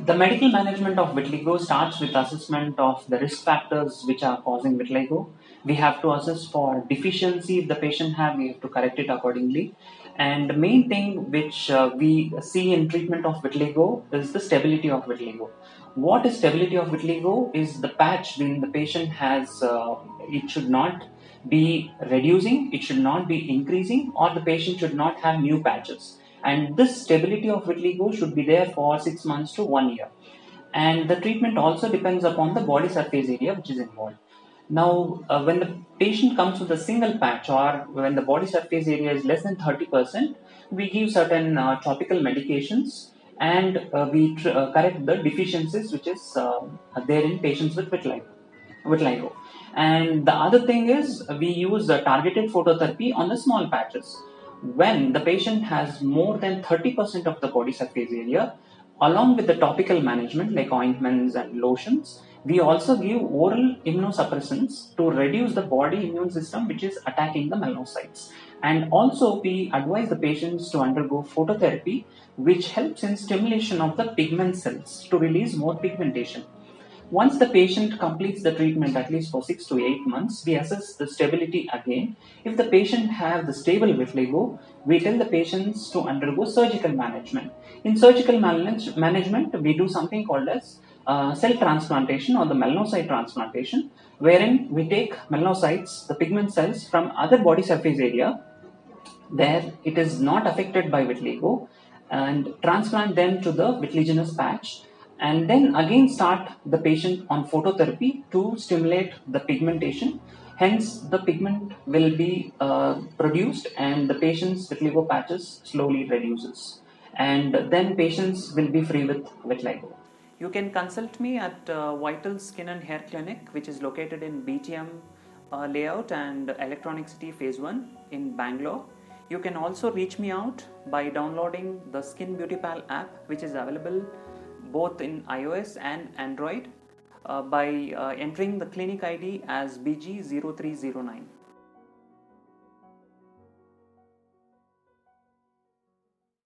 The medical management of vitiligo starts with assessment of the risk factors which are causing vitiligo. We have to assess for deficiency if the patient have, we have to correct it accordingly. And the main thing which we see in treatment of vitiligo is the stability of vitiligo. What is stability of vitiligo is the patch when the patient has, it should not be reducing, it should not be increasing, or the patient should not have new patches. And this stability of vitiligo should be there for 6 months to 1 year. And the treatment also depends upon the body surface area which is involved. Now, when the patient comes with a single patch or when the body surface area is less than 30%, we give certain topical medications and we correct the deficiencies which is there in patients with vitiligo. And the other thing is we use targeted phototherapy on the small patches. When the patient has more than 30% of the body surface area, along with the topical management like ointments and lotions, we also give oral immunosuppressants to reduce the body immune system which is attacking the melanocytes. And also we advise the patients to undergo phototherapy, which helps in stimulation of the pigment cells to release more pigmentation. Once the patient completes the treatment at least for 6 to 8 months, we assess the stability again. If the patient have the stable vitiligo, we tell the patients to undergo surgical management. In surgical management, we do something called as cell transplantation or the melanocyte transplantation, wherein we take melanocytes, the pigment cells from other body surface area where it is not affected by vitiligo, and transplant them to the vitiliginous patch, and then again start the patient on phototherapy to stimulate the pigmentation. Hence, the pigment will be produced and the patient's vitiligo patches slowly reduces. And then patients will be free with vitiligo. You can consult me at Vital Skin and Hair Clinic, which is located in BTM layout and Electronic City Phase 1 in Bangalore. You can also reach me out by downloading the Skin Beauty Pal app, which is available both in iOS and Android by entering the clinic ID as BG0309.